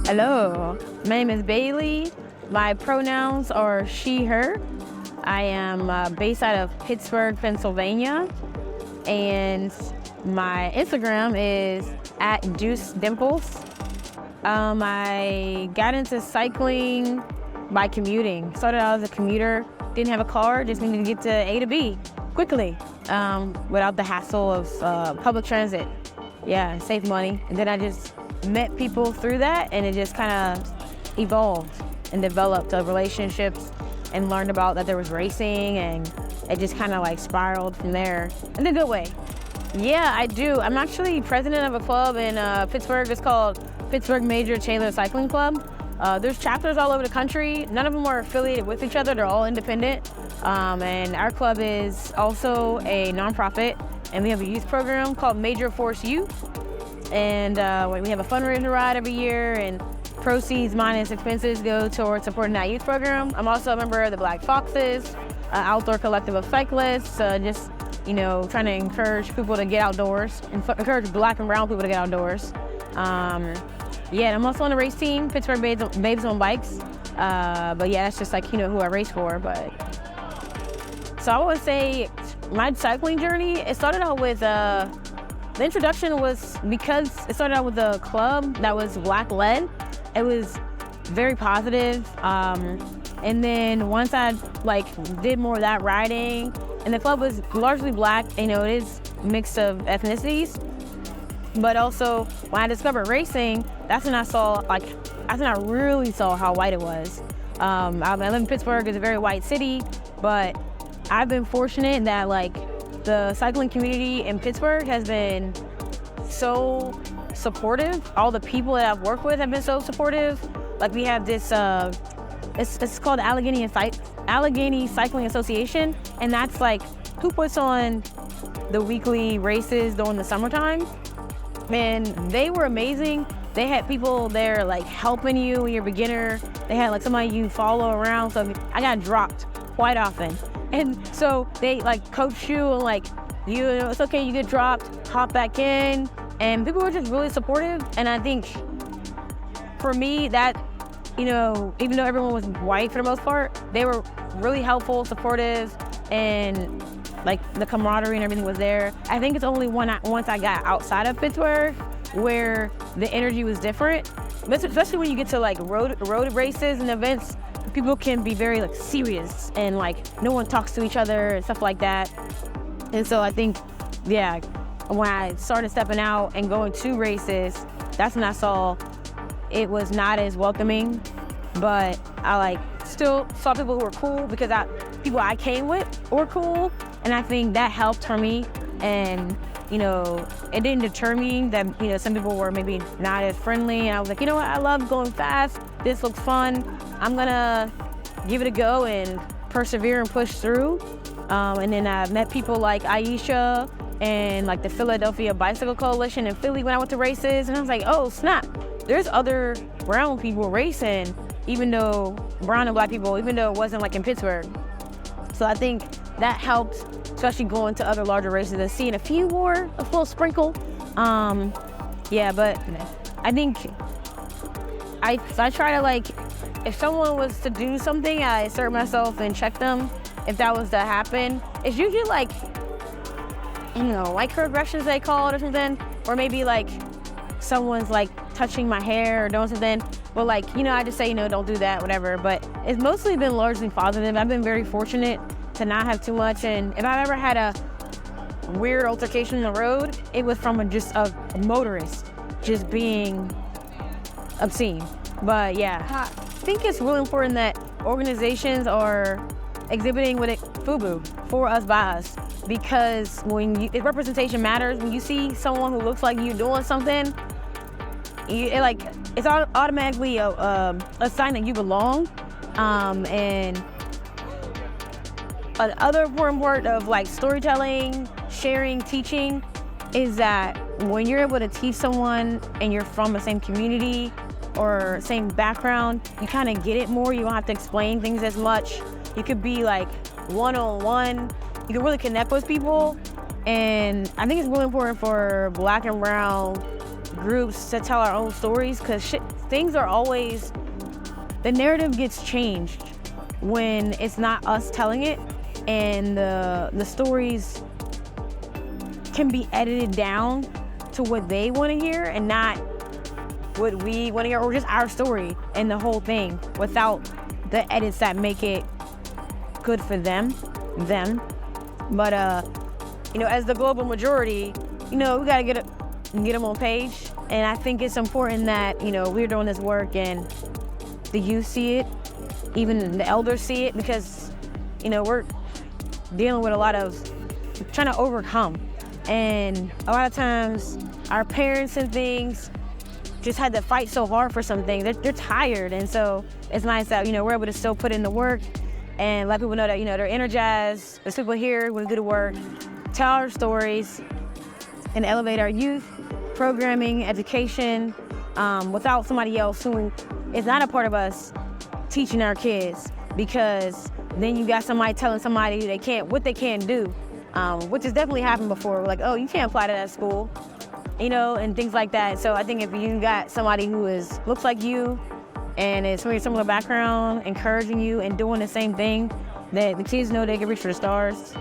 Hello, my name is Bailey. My pronouns are she, her. I am based out of Pittsburgh, Pennsylvania, and my Instagram is @JuiceDimples. I got into cycling by commuting. Started out as a commuter, didn't have a car, just needed to get to A to B quickly without the hassle of public transit. Yeah, save money. And then I just met people through that, and it just kind of evolved and developed relationships and learned about that there was racing, and it just kind of like spiraled from there in a good way. Yeah, I do. I'm actually president of a club in Pittsburgh. It's called Pittsburgh Major Chandler Cycling Club. There's chapters all over the country. None of them are affiliated with each other. They're all independent. And our club is also a nonprofit, and we have a youth program called Major Force Youth. And we have a fundraiser ride every year, and proceeds minus expenses go towards supporting that youth program. I'm also a member of the Black Foxes, outdoor collective of cyclists, just trying to encourage people to get outdoors and encourage Black and brown people to get outdoors. And I'm also on the race team, Pittsburgh Babes on Bikes. But yeah, that's just like, who I race for. But so I would say my cycling journey, it started out with, the introduction was because it started out with a club that was Black led. It was very positive. And then once I did more of that riding, and the club was largely Black, it is mix of ethnicities. But also, when I discovered racing, that's when I really saw how white it was. I live in Pittsburgh. It's a very white city, but I've been fortunate that the cycling community in Pittsburgh has been so supportive. All the people that I've worked with have been so supportive. We have this, it's called Allegheny Cycling Association, and that's who puts on the weekly races during the summertime. And they were amazing. They had people there helping you when you're a beginner. They had somebody you follow around. So I got dropped quite often. And so they coach you and it's okay, you get dropped, hop back in. And people were just really supportive. And I think for me that, even though everyone was white for the most part, they were really helpful, supportive, and the camaraderie and everything was there. I think it's only once I got outside of Pittsburgh where the energy was different. Especially when you get to road races and events, people can be very serious and no one talks to each other and stuff like that. And so I think, yeah, when I started stepping out and going to races, that's when I saw it was not as welcoming, but I still saw people who were cool because people I came with were cool. And I think that helped for me, and it didn't deter me that some people were maybe not as friendly. And I was like, what, I love going fast. This looks fun. I'm gonna give it a go and persevere and push through. And then I met people like Aisha and the Philadelphia Bicycle Coalition in Philly when I went to races, and I was like, oh snap, there's other brown people racing, even though brown and Black people, even though it wasn't in Pittsburgh. So I think that helped, especially going to other larger races and seeing a few more, a full sprinkle. But I think I try to if someone was to do something, I assert myself and check them. If that was to happen, it's usually microaggressions they call it or something, or maybe someone's touching my hair or doing something. Well, I just say, don't do that, whatever. But it's mostly been largely positive. I've been very fortunate to not have too much. And if I've ever had a weird altercation in the road, it was from just a motorist just being obscene. But yeah, I think it's really important that organizations are exhibiting with it FUBU, for us, by us, because representation matters. When you see someone who looks like you doing something, it's automatically a sign that you belong. And another important part of storytelling, sharing, teaching is that when you're able to teach someone and you're from the same community or same background, you kind of get it more. You don't have to explain things as much. You could be one-on-one. You can really connect with people. And I think it's really important for Black and brown groups to tell our own stories, because things are always, the narrative gets changed when it's not us telling it, and the stories can be edited down to what they want to hear and not what we want to hear, or just our story and the whole thing without the edits that make it good for them. But as the global majority, we gotta get them on page. And I think it's important that, we're doing this work and the youth see it, even the elders see it, because, we're dealing with a lot of trying to overcome. And a lot of times our parents and things just had to fight so hard for something. They're tired. And so it's nice that, we're able to still put in the work and let people know that, they're energized. There's people here who do the work, tell our stories, and elevate our youth, programming, education, without somebody else who is not a part of us teaching our kids, because then you got somebody telling somebody what they can't do, which has definitely happened before. Like, oh, you can't apply to that school, and things like that. So I think if you got somebody who looks like you and is from a similar background, encouraging you and doing the same thing, that the kids know they can reach for the stars.